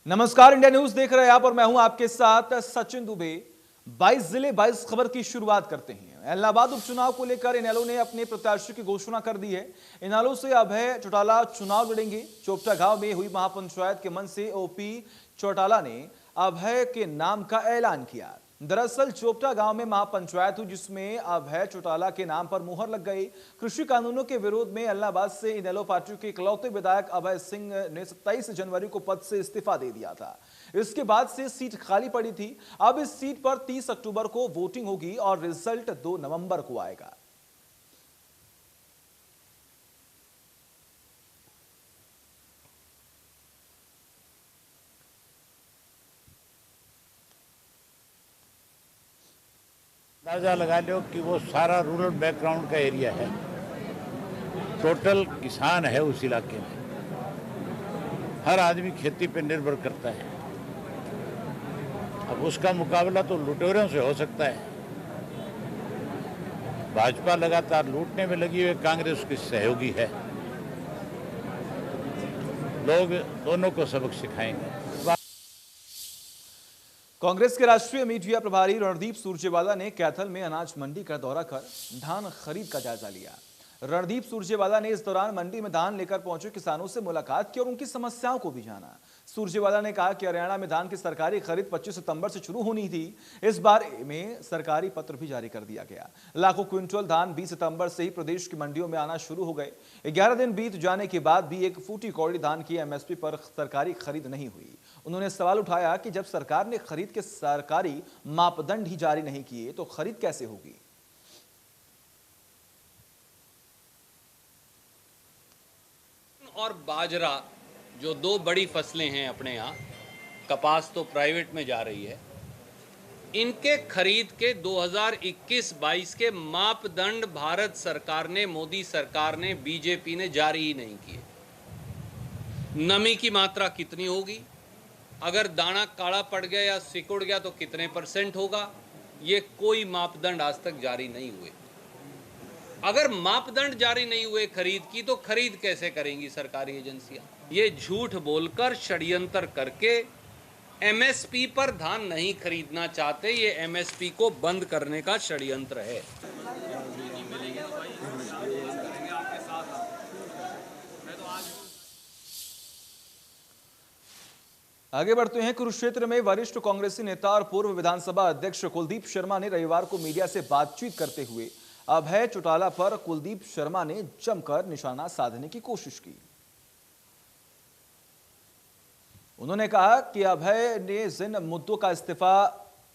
नमस्कार, India news देख रहे हैं आप और मैं हूं आपके साथ सचिन दुबे। 22 जिले 22 खबर की शुरुआत करते हैं। इलाहाबाद उपचुनाव को लेकर इनेलो ने अपने प्रत्याशी की घोषणा कर दी है। इनेलो से अभय चौटाला चुनाव लड़ेंगे। चोपटा गांव में हुई महापंचायत के मंच से ओपी चौटाला ने अभय के नाम का ऐलान किया। दरअसल चोपटा गांव में महापंचायत हुई जिसमें अभय चौटाला के नाम पर मुहर लग गई। कृषि कानूनों के विरोध में इलाहाबाद से इनेलो पार्टी के इकलौते विधायक अभय सिंह ने 27 जनवरी को पद से इस्तीफा दे दिया था। इसके बाद से सीट खाली पड़ी थी। अब इस सीट पर 30 अक्टूबर को वोटिंग होगी और रिजल्ट 2 नवंबर को आएगा। अंदाजा लगा लो कि वो सारा रूरल बैकग्राउंड का एरिया है, टोटल किसान है उस इलाके में। हर आदमी खेती पे निर्भर करता है। अब उसका मुकाबला तो लुटेरों से हो सकता है। भाजपा लगातार लूटने में लगी हुई, कांग्रेस की सहयोगी है। लोग दोनों को सबक सिखाएंगे। कांग्रेस के राष्ट्रीय मीडिया प्रभारी रणदीप सुरजेवाला ने कैथल में अनाज मंडी का दौरा कर धान खरीद का जायजा लिया। रणदीप सुरजेवाला ने इस दौरान मंडी में धान लेकर पहुंचे किसानों से मुलाकात की और उनकी समस्याओं को भी जाना। सुरजेवाला ने कहा कि हरियाणा में धान की सरकारी खरीद 25 सितंबर से शुरू होनी थी। इस बार में सरकारी पत्र भी जारी कर दिया गया। लाखों क्विंटल धान 20 सितंबर से ही प्रदेश की मंडियों में आना शुरू हो गए। 11 दिन बीत जाने के बाद भी एक फूटी कौड़ी धान की एमएसपी पर सरकारी खरीद नहीं हुई। उन्होंने सवाल उठाया कि जब सरकार ने खरीद के सरकारी मापदंड ही जारी नहीं किए तो खरीद कैसे होगी। और बाजरा जो 2 बड़ी फसलें हैं अपने यहाँ, कपास तो प्राइवेट में जा रही है, इनके खरीद के 2021-22 के मापदंड भारत सरकार ने, मोदी सरकार ने, बीजेपी ने जारी ही नहीं किए। नमी की मात्रा कितनी होगी, अगर दाना काला पड़ गया या सिकुड़ गया तो कितने % होगा, ये कोई मापदंड आज तक जारी नहीं हुए। अगर मापदंड जारी नहीं हुए खरीद की तो खरीद कैसे करेंगी सरकारी एजेंसियां। ये झूठ बोलकर षड्यंत्र करके एमएसपी पर धान नहीं खरीदना चाहते। ये एमएसपी को बंद करने का षड्यंत्र है। आगे बढ़ते हैं। कुरुक्षेत्र में वरिष्ठ कांग्रेसी नेता और पूर्व विधानसभा अध्यक्ष कुलदीप शर्मा ने रविवार को मीडिया से बातचीत करते हुए अभय चौटाला पर कुलदीप शर्मा ने जमकर निशाना साधने की कोशिश की। उन्होंने कहा कि अभय ने जिन मुद्दों का इस्तीफा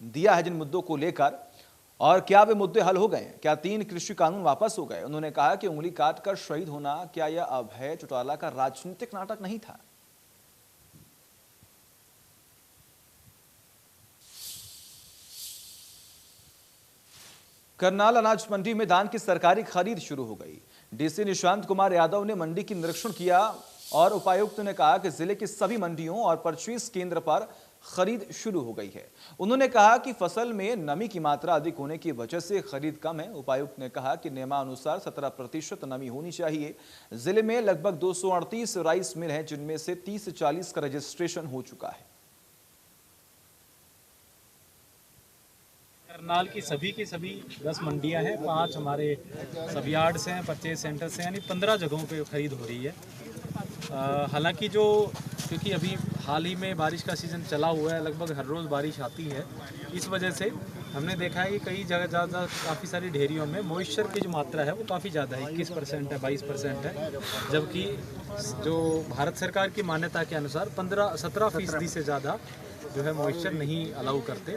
दिया है, जिन मुद्दों को लेकर, और क्या वे मुद्दे हल हो गए, क्या 3 कृषि कानून वापस हो गए। उन्होंने कहा कि उंगली काटकर शहीद होना, क्या यह अभय चौटाला का राजनीतिक नाटक नहीं था। करनाल अनाज मंडी में धान की सरकारी खरीद शुरू हो गई। डीसी निशांत कुमार यादव ने मंडी की निरीक्षण किया और उपायुक्त ने कहा कि जिले की सभी मंडियों और परचेज केंद्र पर खरीद शुरू हो गई है। उन्होंने कहा कि फसल में नमी की मात्रा अधिक होने की वजह से खरीद कम है। उपायुक्त ने कहा कि नियमानुसार 17% नमी होनी चाहिए। जिले में लगभग 238 राइस मिल हैं, जिनमें से 30-40 का रजिस्ट्रेशन हो चुका है। करनाल की सभी 10 मंडियां हैं, 5 हमारे सब यार्ड्स हैं, परचेज सेंटर्स हैं, यानी 15 जगहों पे खरीद हो रही है। हालांकि क्योंकि अभी हाल ही में बारिश का सीज़न चला हुआ है, लगभग हर रोज़ बारिश आती है, इस वजह से हमने देखा है कि कई जगह ज़्यादा काफ़ी सारी ढेरियों में मॉइस्चर की जो मात्रा है वो काफ़ी ज़्यादा है, 21% है, 22% है, जबकि जो भारत सरकार की मान्यता के अनुसार 17% से ज़्यादा जो है मॉइस्चर नहीं अलाउ करते।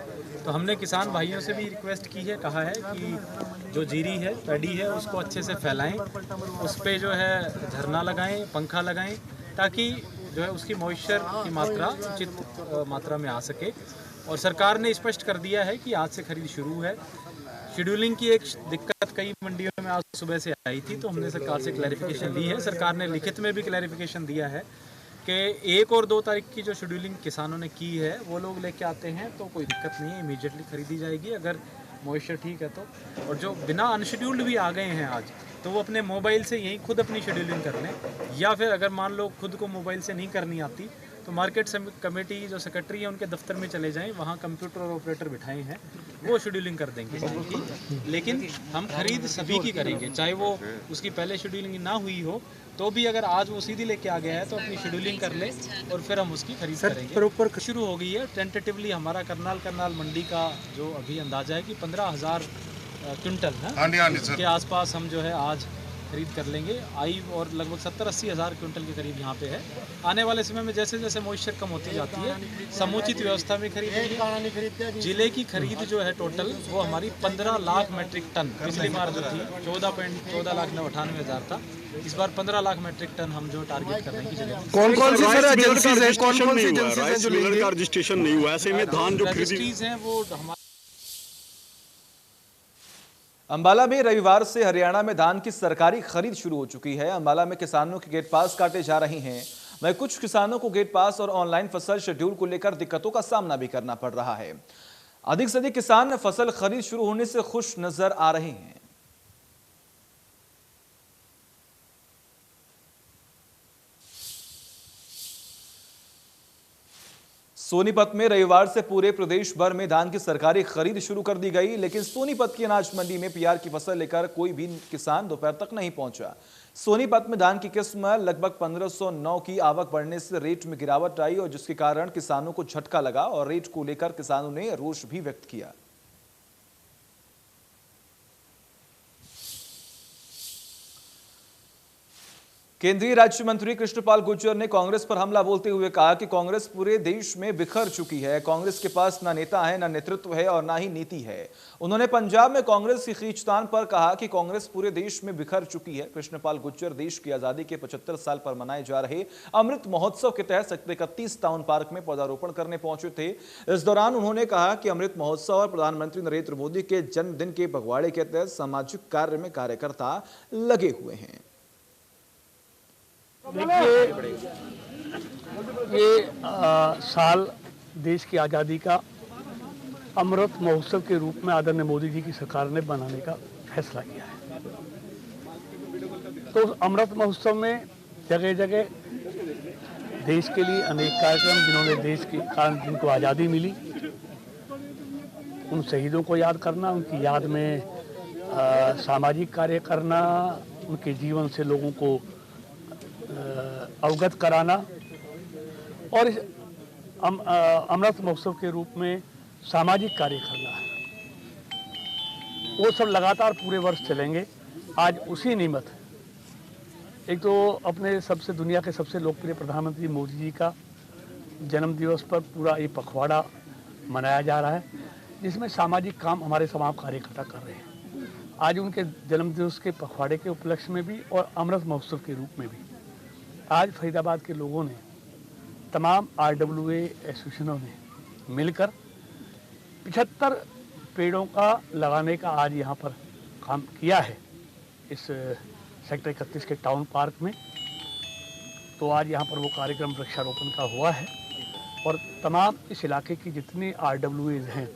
तो हमने किसान भाइयों से भी रिक्वेस्ट की है, कहा है कि जो जीरी है, पैडी है, उसको अच्छे से फैलाएं, उस पर जो है झरना लगाएं, पंखा लगाएं, ताकि जो है उसकी मॉइस्चर की मात्रा उचित मात्रा में आ सके। और सरकार ने स्पष्ट कर दिया है कि आज से खरीद शुरू है। शेड्यूलिंग की एक दिक्कत कई मंडियों में आज सुबह से आई थी, तो हमने सरकार से क्लैरिफिकेशन ली है। सरकार ने लिखित में भी क्लैरिफिकेशन दिया है कि 1 और 2 तारीख की जो शेड्यूलिंग किसानों ने की है वो लोग लेके आते हैं तो कोई दिक्कत नहीं है, इमीडिएटली खरीदी जाएगी अगर मॉइस्चर ठीक है तो। और जो बिना अनशेड्यूल्ड भी आ गए हैं आज, तो वो अपने मोबाइल से यहीं खुद अपनी शेड्यूलिंग कर लें, या फिर अगर मान लो खुद को मोबाइल से नहीं करनी आती तो मार्केट कमेटी जो सेक्रेटरी है उनके दफ्तर में चले जाएं, वहाँ कंप्यूटर और ऑपरेटर बिठाए हैं, वो शेड्यूलिंग कर देंगे की। लेकिन हम खरीद सभी की करेंगे, चाहे वो उसकी पहले शेड्यूलिंग ना हुई हो तो भी अगर आज वो सीधी लेके आ गया है तो अपनी शेड्यूलिंग कर ले और फिर हम उसकी खरीद करेंगे। प्रॉपर शुरू हो गई है टेंटेटिवली। हमारा करनाल मंडी का जो अभी अंदाजा है कि 15,000 क्विंटल है के आसपास हम जो है आज खरीद कर लेंगे आई, और लगभग 70-80 हज़ार क्विंटल के करीब यहाँ पे है। आने वाले समय में जैसे जैसे मॉइस्चर कम होती जाती है समुचित व्यवस्था में खरीदेंगे। जिले की खरीद जो है टोटल वो हमारी 15 लाख मैट्रिक टन, पिछली बार जो थी 14,98,000 था, इस बार 15 लाख मैट्रिक टन हम जो टारगेट करने की जगह। कौन कौन सी एजेंसीज है, कौन कौन सी एजेंसीज हैं जो लेंगे? का रजिस्ट्रेशन नहीं हुआ, ऐसे में धान जो रजिस्ट्रीज हैं वो हमारे। अंबाला में रविवार से हरियाणा में धान की सरकारी खरीद शुरू हो चुकी है। अंबाला में किसानों के गेट पास काटे जा रहे हैं, वहीं कुछ किसानों को गेट पास और ऑनलाइन फसल शेड्यूल को लेकर दिक्कतों का सामना भी करना पड़ रहा है। अधिक से अधिक किसान फसल खरीद शुरू होने से खुश नजर आ रहे हैं। सोनीपत में रविवार से पूरे प्रदेश भर में धान की सरकारी खरीद शुरू कर दी गई, लेकिन सोनीपत की अनाज मंडी में पीआर की फसल लेकर कोई भी किसान दोपहर तक नहीं पहुंचा। सोनीपत में धान की किस्म लगभग 1509 की आवक बढ़ने से रेट में गिरावट आई और जिसके कारण किसानों को झटका लगा और रेट को लेकर किसानों ने रोष भी व्यक्त किया। केंद्रीय राज्य मंत्री कृष्णपाल गुर्जर ने कांग्रेस पर हमला बोलते हुए कहा कि कांग्रेस पूरे देश में बिखर चुकी है। कांग्रेस के पास ना नेता है, ना नेतृत्व है और ना ही नीति है। उन्होंने पंजाब में कांग्रेस की खींचतान पर कहा कि कांग्रेस पूरे देश में बिखर चुकी है। कृष्णपाल गुर्जर देश की आजादी के 75 साल पर मनाए जा रहे अमृत महोत्सव के तहत सेक्टर 31 टाउन पार्क में पौधारोपण करने पहुंचे थे। इस दौरान उन्होंने कहा कि अमृत महोत्सव और प्रधानमंत्री नरेंद्र मोदी के जन्मदिन के पखवाड़े के तहत सामाजिक कार्य में कार्यकर्ता लगे हुए हैं। देखिए, ये साल देश की आज़ादी का अमृत महोत्सव के रूप में आदरणीय मोदी जी की सरकार ने बनाने का फैसला किया है। तो अमृत महोत्सव में जगह जगह देश के लिए अनेक कार्यक्रम, जिन्होंने देश के कारण जिनको आज़ादी मिली, उन शहीदों को याद करना, उनकी याद में सामाजिक कार्य करना, उनके जीवन से लोगों को अवगत कराना और इस अमृत महोत्सव के रूप में सामाजिक कार्य करना, वो सब लगातार पूरे वर्ष चलेंगे। आज उसी निमित्त एक तो अपने सबसे दुनिया के सबसे लोकप्रिय प्रधानमंत्री मोदी जी का जन्म दिवस पर पूरा ये पखवाड़ा मनाया जा रहा है, जिसमें सामाजिक काम हमारे तमाम कार्यकर्ता कर रहे हैं। आज उनके जन्म दिवस के पखवाड़े के उपलक्ष्य में भी और अमृत महोत्सव के रूप में भी आज फरीदाबाद के लोगों ने, तमाम RWA एसोसिएशनों ने मिलकर 75 पेड़ों का लगाने का आज यहाँ पर काम किया है इस सेक्टर 31 के टाउन पार्क में। तो आज यहाँ पर वो कार्यक्रम वृक्षारोपण का हुआ है और तमाम इस इलाके की जितनी RWAs हैं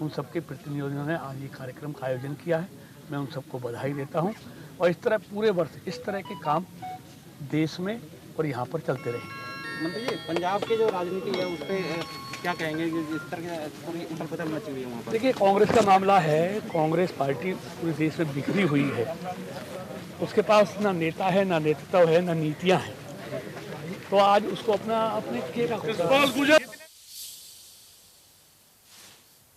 उन सबके प्रतिनिधियों ने आज ये कार्यक्रम का आयोजन किया है। मैं उन सबको बधाई देता हूँ और इस तरह पूरे वर्ष इस तरह के काम देश में और यहाँ पर चलते रहेंगे। मंत्री जी, पंजाब की जो राजनीति है उस पर क्या कहेंगे कि इस तरह पूरी उथल पुथल मची हुई है वहाँ पर? देखिए, कांग्रेस का मामला है, कांग्रेस पार्टी पूरे देश में बिखरी हुई है। उसके पास ना नेता है, ना नेतृत्व है, ना नीतियाँ हैं। तो आज उसको अपने किएगा।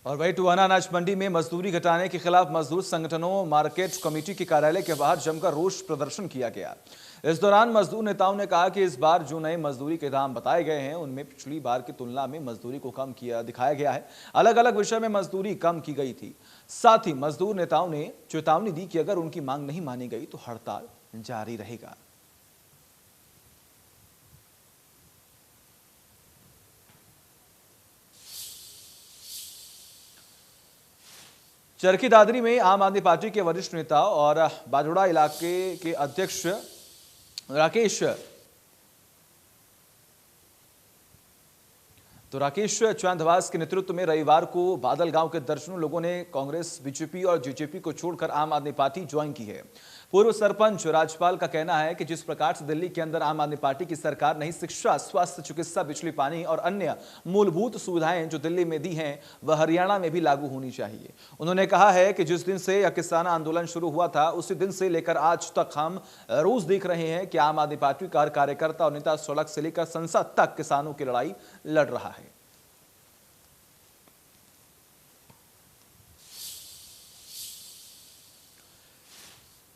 और वही टुहाना अनाज मंडी में मजदूरी घटाने के खिलाफ मजदूर संगठनों मार्केट कमेटी के कार्यालय के बाहर जमकर रोष प्रदर्शन किया गया। इस दौरान मजदूर नेताओं ने कहा कि इस बार जो नए मजदूरी के दाम बताए गए हैं उनमें पिछली बार की तुलना में मजदूरी को कम किया दिखाया गया है। अलग अलग विषय में मजदूरी कम की गई थी। साथ ही मजदूर नेताओं ने चेतावनी दी कि अगर उनकी मांग नहीं मानी गई तो हड़ताल जारी रहेगा। चरखी दादरी में आम आदमी पार्टी के वरिष्ठ नेता और बाजोड़ा इलाके के अध्यक्ष तो राकेश चांदवास के नेतृत्व में रविवार को बादल गांव के दर्जनों लोगों ने कांग्रेस, बीजेपी और जेजेपी को छोड़कर आम आदमी पार्टी ज्वाइन की है। पूर्व सरपंच राजपाल का कहना है कि जिस प्रकार से दिल्ली के अंदर आम आदमी पार्टी की सरकार ने शिक्षा, स्वास्थ्य, चिकित्सा, बिजली, पानी और अन्य मूलभूत सुविधाएं जो दिल्ली में दी हैं वह हरियाणा में भी लागू होनी चाहिए। उन्होंने कहा है कि जिस दिन से यह किसान आंदोलन शुरू हुआ था उसी दिन से लेकर आज तक हम रोज देख रहे हैं कि आम आदमी पार्टी का कार्यकर्ता और नेता सड़क से लेकर संसद तक किसानों की लड़ाई लड़ रहा है।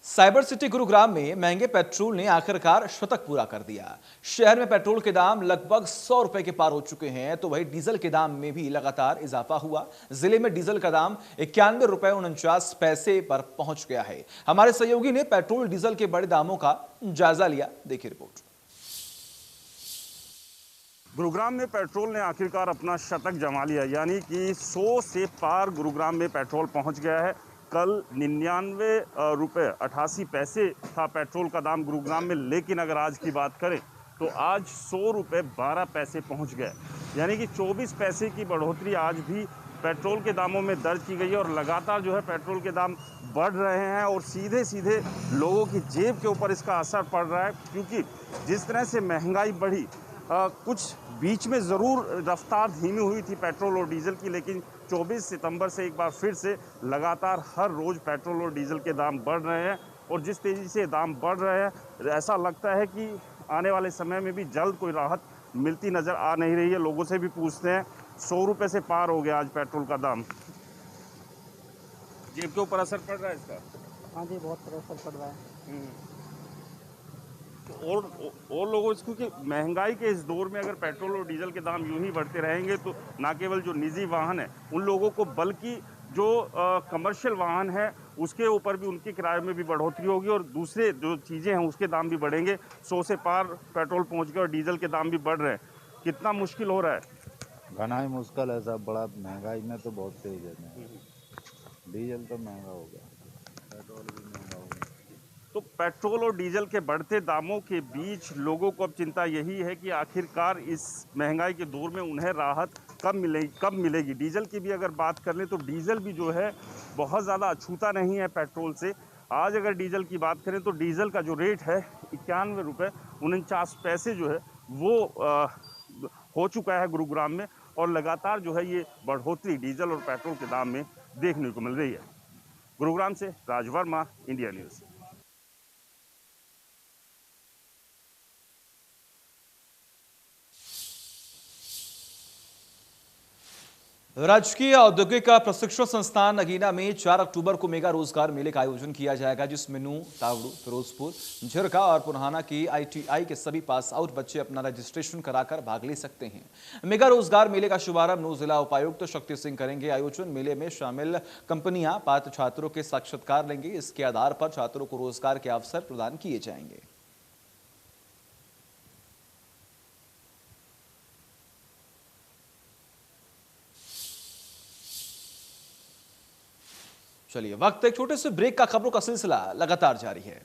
साइबर सिटी गुरुग्राम में महंगे पेट्रोल ने आखिरकार शतक पूरा कर दिया। शहर में पेट्रोल के दाम लगभग 100 रुपए के पार हो चुके हैं, तो वहीं डीजल के दाम में भी लगातार इजाफा हुआ। जिले में डीजल का दाम 91 रुपए 49 पैसे पर पहुंच गया है। हमारे सहयोगी ने पेट्रोल डीजल के बड़े दामों का जायजा लिया, देखिए रिपोर्ट। गुरुग्राम में पेट्रोल ने आखिरकार अपना शतक जमा लिया, यानी कि 100 से पार गुरुग्राम में पेट्रोल पहुंच गया है। कल 99 रुपये 88 पैसे था पेट्रोल का दाम गुरुग्राम में, लेकिन अगर आज की बात करें तो आज 100 रुपये 12 पैसे पहुंच गए, यानी कि 24 पैसे की बढ़ोतरी आज भी पेट्रोल के दामों में दर्ज की गई है। और लगातार जो है पेट्रोल के दाम बढ़ रहे हैं और सीधे सीधे लोगों की जेब के ऊपर इसका असर पड़ रहा है, क्योंकि जिस तरह से महंगाई बढ़ी, कुछ बीच में ज़रूर रफ्तार धीमी हुई थी पेट्रोल और डीजल की, लेकिन 24 सितंबर से एक बार फिर से लगातार हर रोज़ पेट्रोल और डीजल के दाम बढ़ रहे हैं। और जिस तेज़ी से दाम बढ़ रहे हैं, ऐसा लगता है कि आने वाले समय में भी जल्द कोई राहत मिलती नज़र आ नहीं रही है। लोगों से भी पूछते हैं, 100 रुपये से पार हो गया आज पेट्रोल का दाम। जेब के ऊपर असर पड़ रहा है इसका? हाँ जी, बहुत असर पड़ रहा है। और लोगों इसको कि महंगाई के इस दौर में अगर पेट्रोल और डीजल के दाम यूं ही बढ़ते रहेंगे तो ना केवल जो निजी वाहन है उन लोगों को, बल्कि जो कमर्शियल वाहन है उसके ऊपर भी, उनके किराए में भी बढ़ोतरी होगी और दूसरे जो चीज़ें हैं उसके दाम भी बढ़ेंगे। 100 से पार पेट्रोल पहुंच गए और डीजल के दाम भी बढ़ रहे हैं। कितना मुश्किल हो रहा है? घना ही मुश्किल है साहब, बड़ा महंगाई में तो बहुत तेज है। डीजल तो महंगा हो गया, पेट्रोल भी महंगा हो गया। तो पेट्रोल और डीजल के बढ़ते दामों के बीच लोगों को अब चिंता यही है कि आखिरकार इस महंगाई के दौर में उन्हें राहत कब मिलेगी। डीजल की भी अगर बात कर लें तो डीजल भी जो है बहुत ज़्यादा अछूता नहीं है पेट्रोल से। आज अगर डीजल की बात करें तो डीजल का जो रेट है 91 रुपये 49 पैसे जो है वो हो चुका है गुरुग्राम में, और लगातार जो है ये बढ़ोतरी डीजल और पेट्रोल के दाम में देखने को मिल रही है। गुरुग्राम से राज वर्मा, इंडिया न्यूज़। राजकीय औद्योगिक प्रशिक्षण संस्थान नगीना में 4 अक्टूबर को मेगा रोजगार मेले का आयोजन किया जाएगा, जिसमें नूंह, तावड़ू, फिरोजपुर, झिरका और पुरहाना की ITI के सभी पास आउट बच्चे अपना रजिस्ट्रेशन कराकर भाग ले सकते हैं। मेगा रोजगार मेले का शुभारंभ नूंह जिला उपायुक्त शक्ति सिंह करेंगे। आयोजन मेले में शामिल कंपनियां पात्र छात्रों के साक्षात्कार लेंगे। इसके आधार पर छात्रों को रोजगार के अवसर प्रदान किए जाएंगे। चलिए, वक्त एक छोटे से ब्रेक का। खबरों का सिलसिला लगातार जारी है।